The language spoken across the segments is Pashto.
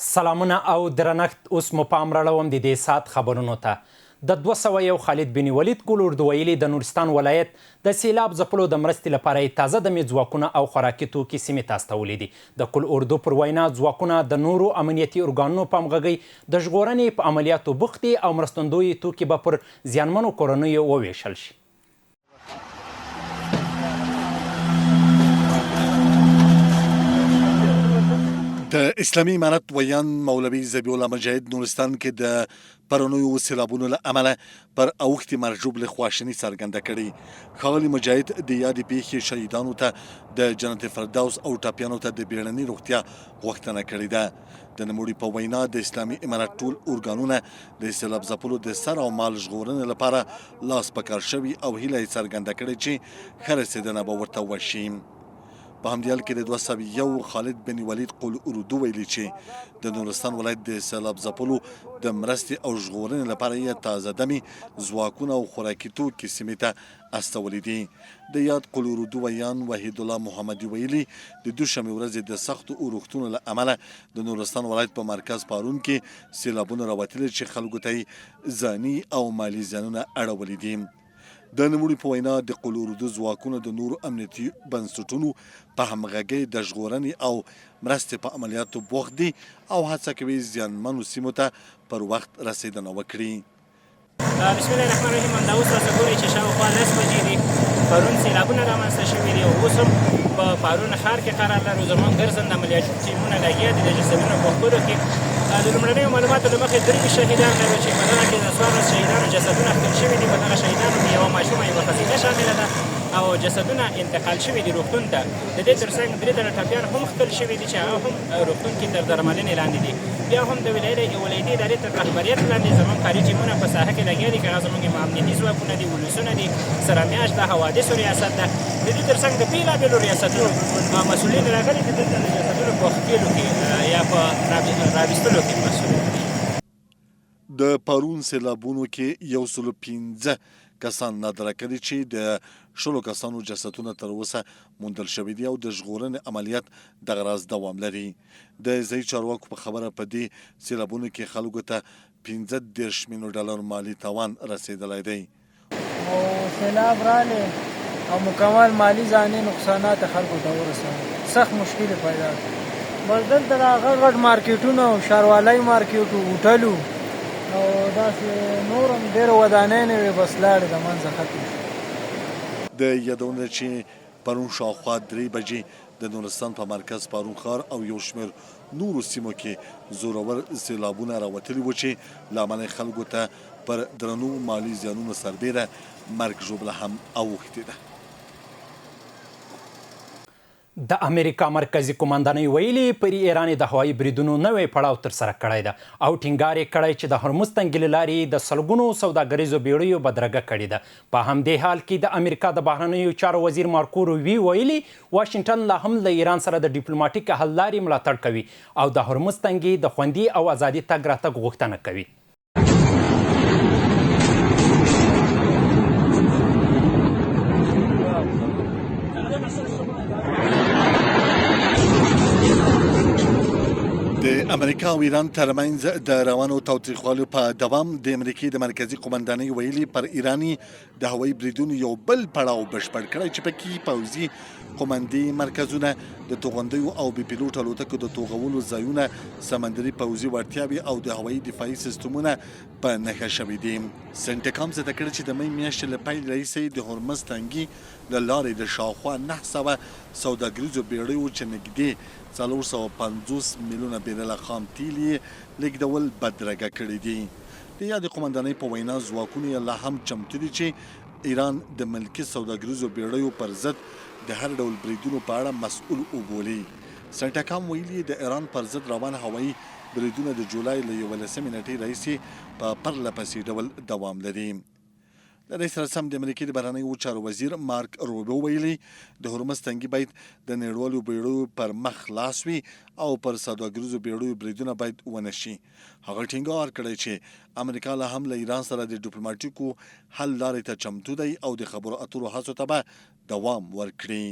سلامونه او درنښت اوس مو پام راړوم د دې ساعت خبرونو ته. د 201 خالد بن ولید کول اردو ویلي د نورستان ولایت د سیلاب ځپلو د مرستې لپاره یې تازه دمې ځواکونه او خوراکي توکي سیمې ته استولي دي. د کول اردو پر وینا ځواکونه د نورو امنیتي ارګانونو په همغږۍ د ژغورنې په عملیاتو بوخت دي او مرستندوی توکي به پر زیانمنو کورنیو وویشل شي. د اسلامي امارت ویان مولوي ذبیح الله مجاهد نورستان کې د پرونیو سیلابونو له امله پر اوښتې مار ژوبلې خواشیني څرګنده کړې. ښاغلي مجاهد د یادې پیښې شهیدانو ته د جنت فردوس او ټپیانو ته د بیړنۍ روغتیا غوښتنه کړې ده. د نوموړي په وینا د اسلامي امارت ټول ارګانونه د سیلاب ځپلو د سر او مال ژغورنې لپاره لاس په کار شوي او هیله یې څرګنده کړې چې ښه رسېدنه به ورته وشي. په همدې حال کې د 201 خالد بن ولید قول اردو ویلي چې د نورستان ولایت د سیلاب ځپلو د مرستې او ژغورنې لپاره یې تازه دمې ځواکونه او خوراکي توکي سیمې ته استولي دي. د یاد قول اردو ویان وحید الله محمدي ویلي د دوشنبې ورځې د سختو اورښتونو له امله د نورستان ولایت په مرکز پارون کې سیلابونه راوتلي چې خلکو ته یې ځاني او مالي زیانونه اړولي دي. د نوموړي په وینا د قول اردو ځواکونه د نورو امنیتي بنسټونو په همغږۍ د ژغورنې او مرستې په عملیاتو بوخت دي او هڅه کوي زیانمنو سیمو ته پر وخت رسېدنه وکړي. بسم الله الرحمن الرحیم. همدا اوس تاسو ګورئ چې شاوخوا 10 بجې دي. پرون سیلابونه رامنځته شوي دي او اوس هم په پارون ښار کې قرار لرو. زموږ ګرځنده عملیاتي ټیمونه لګیا دي د جسدونو په ښکلو کې. د لومړنیو معلوماتو له مخې 3 شهیدان لرو چې په دغه کې د 14 شهیدانو جسدونه ښکل شوي دي. په دغه شهیدانو کې یوه ماشومه یوه ښځینه شامله ده او جسدونه انتقال شوي دي روغتون ته. د دې تر څنګ 3 تنه ټپیان هم ښکل شوي دي چې هغه هم روغتون کې تر درملنې لاندې دي. بیا هم د ولایتي ادارې تر رهبریت لاندې زموږ کاري ټیمونه په ساحه کې لګیا دي که هغه زموږ امنیتي ځواکونه دي، ولسونه دي، سره میاشت ده، حوادثو ریاست ده. د دې تر څنګ د بېلابېلو ریاستونو مسؤلین راغلي دي دلته د جسدونو په ښکېلو کې یا په راویستلو کې مسؤل دي. د پارون سیلابونو کې 115 کسان نادرکه دي چې د 10 کسانو جسدونه تر اوسه موندل شوي دي او د ژغورنې عملیات دغه راز دوام لري. د ځایي چارواکو په خبره په دې سیلابونو کې خلکو ته 15 میلیون ډالر مالي تاوان رسېدلی دی. او سیلاب راغلی او مکمل مالي ځاني نقصانات خلکو ته ورسول. سخت مشکل پیدا کړ. بس دلته هغه غټ مارکیټونه او ښاروالۍ مارکیټ و هوټل او داسې نور هم ډېرې ودانۍ نه وې، بس لاړې د منځه ختم شو. د یادونه چې پرون شاوخوا 3 بجې د نورستان په مرکز پارون ښار او یو شمېر نورو سیمو کې زورور سیلابونه راوتلي وو چې له امله خلکو ته پر درنو مالي زیانونو سربیره مرګ ژوبله هم اوښتې ده. د امریکا مرکزي قومندانۍ ویلي پر ایران د هوایي بریدونو نوی پړاو ترسره کړی ده او ټینګار یې کړی چې د هرمز تنګي له لارې د سلګونو سوداګریزو بیړیو بدرګه کړې ده. په همدې حال کې د امریکا د بهرنیو چارو وزیر مارکو روبیو ویلي واشنګټن لا هم له ایران سره د ډیپلوماټیک حل لارې ملاتړ کوي او د هرمز تنګي د خوندي او ازادي تګ راتګ غوښتنه کوي. د امریکا او ایران ترمنځ د روانو تاوتریخوالو په دوام د امریکې د مرکزي قومندانۍ ویلي پر ایراني د هوایي بریدونو یو بل پړاو بشپړ کړی چې پکې پوځي قومندي مرکزونه، د توغندیو او بې پیلوټ الوتکو د توغولو ځایونه، سمندري پوځي وړتیاوې او د هوایي دفاعي سیستمونه په نښه شوي دي. سنټکام زیاته کړې چې د مۍ میاشتې له پیل راهیسې د هرمز تنګي له لارې د شاوخوا 900 سوداګریزو بیړیو چې نږدې 450 میلیونه بیرله خام تیل یې لیږدول بدرګه کړي دي. د یادې قومندانۍ په وینا ځواکونه یې لا هم چمتو دي چې ایران د ملکي سوداګریزو بیړیو پر ضد د هر ډول بریدونو په اړه مسؤل وبولي. سنټکام ویلي د ایران پر ضد روان هوایي بریدونه د جولای له 11 نیټې راهیسې په پرله پسې ډول دوام لري. د دې سره سم د امریکې د بهرنیو چارو وزیر مارک روبیو ویلي د هرمز تنګي باید د نړیوالو بیړیو پر مخ خلاص وي او پر سوداګریزو بیړیو بریدونه باید ونه شي. هغه ټینګار کړی چې امریکا لا هم له ایران سره د ډیپلوماټیکو حل لارې ته چمتو دی او د خبرو اترو هڅو ته به دوام ورکړي.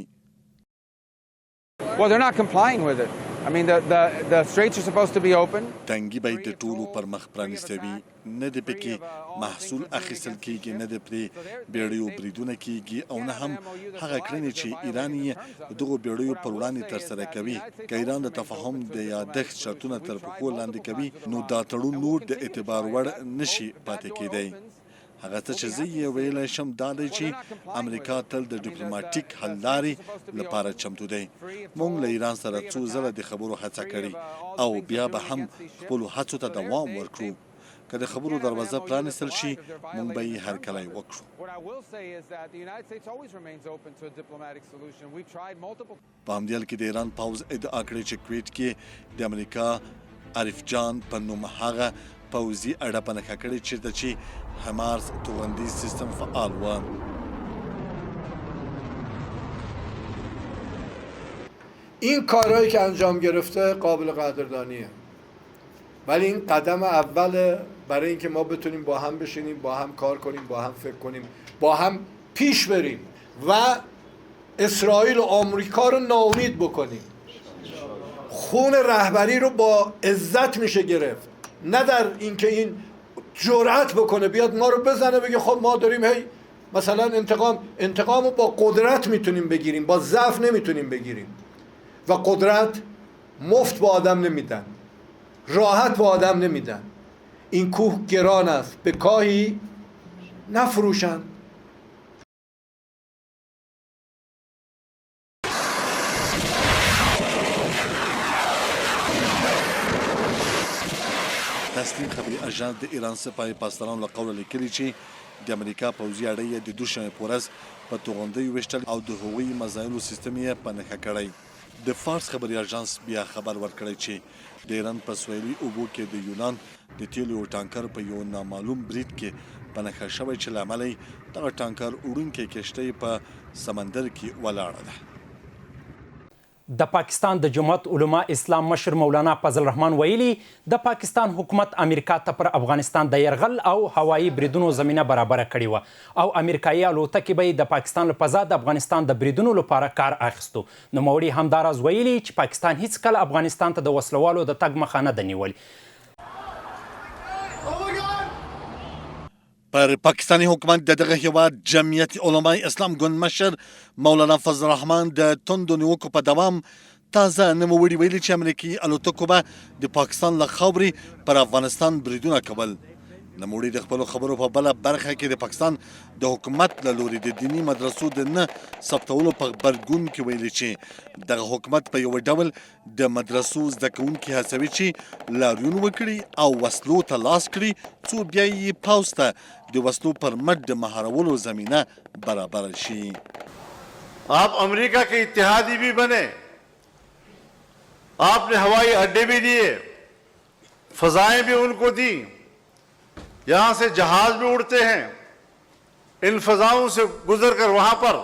Well, they're not complying with it. I mean, the straits are supposed to be open. تنګي باید د ټولو پر مخ پرانیستی وي، نه د پکې محصول اخیستل کیږي، نه د پرې بیړیو بریدونه کیږي او نه هم هغه کړنې چې ایران یې دغو بیړیو پر وړاندې ترسره کوي. که ایران د تفاهم د یادښت شرطونه تر پښو لاندې کوي نو دا تړون نور د اعتبار وړ نشي پاتې کیدی. هغه څه چې زه یې ویلی شم دا دی چې امریکا تل د ډیپلوماټیک حل لارې لپاره چمتو دی. موږ له ایران سره څو ځله د خبرو هڅه کړې او بیا به هم خپلو هڅو ته دوام ورکړو. که د خبرو دروازه پرانیستل شي موږ به یې هرکلی وکړو. په همدې حال کې د ایران پوځ ادعا کړې چې کویټ کې د امریکا عارف جان په نوم هغه پوځي اډه په نښه کړې چېرته چې همارس توغندیز سیستم فعال و. این کارهایی که انجام گرفته قابل قدردانیه، ولی این قدم اوله برای اینکه ما بتونیم با هم بشینیم، با هم کار کنیم، با هم فکر کنیم، با هم پیش بریم و اسرائیل و آمریکا رو ناامید بکنیم. خون رهبری رو با عزت میشه گرفت، نه در اینکه این جرأت بکنه بیاد ما رو بزنه بگه خب ما داریم هی مثلا انتقام رو با قدرت میتونیم بگیریم، با ضعف نمیتونیم بگیریم. و قدرت مفت به آدم نمیدن، راحت به آدم نمیدن. این کوه گران است، به کاهی نفروشن. تسلیم خبري اژانس د ایران سپاه پاسدارانو له قوله لیکلي چې د امریکا پوځي اډه یې د دوشنبې په ورځ په توغندیو ویشتل او د هغوی مزایلو سیستم یې په نښه کړی. د فارس خبري اژانس بیا خبر ورکړی چې د ایران په سویلي اوبو کې د یونان د تیلو ټانکر په یو نامعلوم برید کې په نښه شوی چې له امله یې دغه ټانکر وړونکې کښتۍ په سمندر کې ولاړه ده. د پاکستان د جماعت علما اسلام مشر مولانا فضل الرحمن ویلي د پاکستان حکومت امریکا ته پر افغانستان د یرغل او هوایي بریدونو زمینه برابره کړې وه او امریکایي الوتکې به د پاکستان له فضا د افغانستان د بریدونو لپاره کار اخیستو. نوموړي همداراز ویلي چې پاکستان هیڅکله افغانستان ته د وسلوالو د تګ مخه نه ده نیولې. پر پاکستانی حکومت د دغه هیواد جمعیت علمای اسلام ګوند مشر مولانا فضل الرحمن د توندو نیوکو په دوام تازه نوموړي ویلي چې امریکایي الوتکو به د پاکستان له خاورې پر افغانستان بریدونه کول. نوموړي د خپلو خبرو په بله برخه کې د پاکستان د حکومت له لوري د دیني مدرسو د نه ثبتولو په غبرګون کې ویلي چې دغه حکومت په یو ډول د مدرسو زده کوونکي هڅوي چې لاریون وکړي او وسلو ته لاس کړي څو بیا یې پوځ ته د وسلو پر مټ د مهارولو زمینه برابر شي. आप अमेरिका के इत्तेहादी भी बने, आपने हवाई अड्डे भी दिए, फजाएं भी उनको दी, यहाँ से जहाज भी उड़ते हैं, इन फजाओं से गुजर कर वहां पर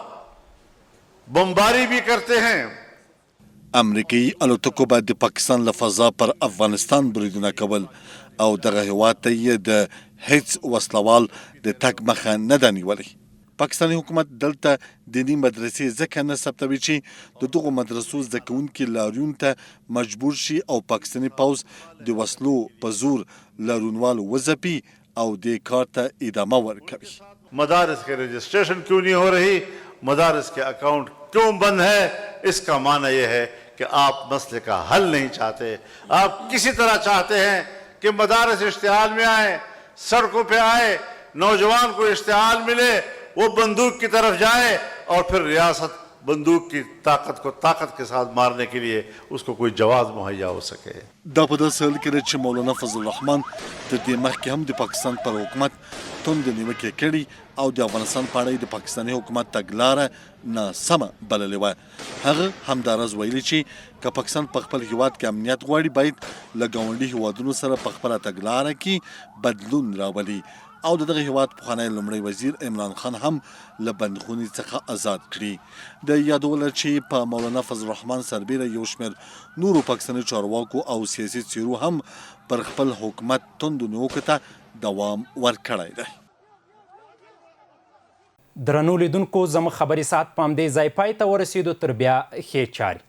बमबारी भी करते हैं. امریکایي الوتکو به د پاکستان له فضا پر افغانستان بریدونه کول او دغه هیواد ته یې د هیڅ وسلوال د تګ مخه نه ده نیولې. پاکستاني حکومت دلته دیني مدرسې ځکه نه ثبتوي چې د دغو مدرسو زده کوونکي لاریون ته مجبور شي او پاکستاني پوځ د وسلو په زور لاریونوال وځپي او دې کار ته ادامه ورکوي. मदारस के रजिस्ट्रेशन क्यों नहीं हो रही, मदारस के अकाउंट क्यों बंद है, इसका माना यह है कि आप मसले का हल नहीं चाहते. आप किसी तरह चाहते हैं कि मदारस इश्तिहाल में आए, सड़कों पे आए, नौजवान को इश्तिहाल मिले, वो बंदूक की तरफ जाए और फिर रियासत बंदूक की ताकत को ताकत के साथ मारने के लिए उसको कोई जवाब मुहैया हो सके. دا په داسې حال کې ده چې مولانا فضل الرحمن تر دې مخکې هم د پاکستان پر حکومت توندې نیوکې کړي او د افغانستان په اړه د پاکستاني حکومت تګلاره ناسمه بللې وه. هغه همداراز ویلي چې که پاکستان په خپل هیواد کې امنیت غواړي باید له ګاونډي هیوادونو سره په خپله تګلاره کې بدلون راولي او دغه هیواد پخوانی لومړی وزیر عمران خان هم له بندخونې څخه آزاد کړي. د یادوله چې په مولانا فضل الرحمن سربیره یو شمېر نورو پاکستاني چارواکو او سیاسي څیرو هم پر خپل حکومت توندو نیوکو ته دوام ورکړی دی. درنو لیدونکو زموږ خبري ساعت په همدې ځای پای ته ورسېدو. تر بیا ښې چارې.